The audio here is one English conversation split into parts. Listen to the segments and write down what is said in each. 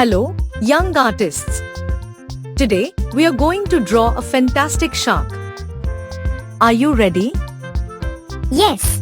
Hello, young artists. Today, we are going to draw a fantastic shark. Are you ready? Yes.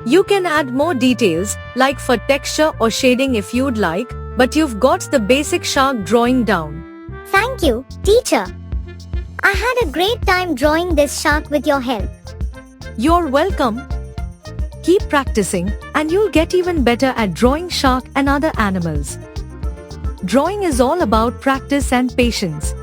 You can add more details, like for texture or shading if you'd like, but you've got the basic shark drawing down. Thank you, teacher. I had a great time drawing this shark with your help. You're welcome. Keep practicing, and you'll get even better at drawing shark and other animals. Drawing is all about practice and patience.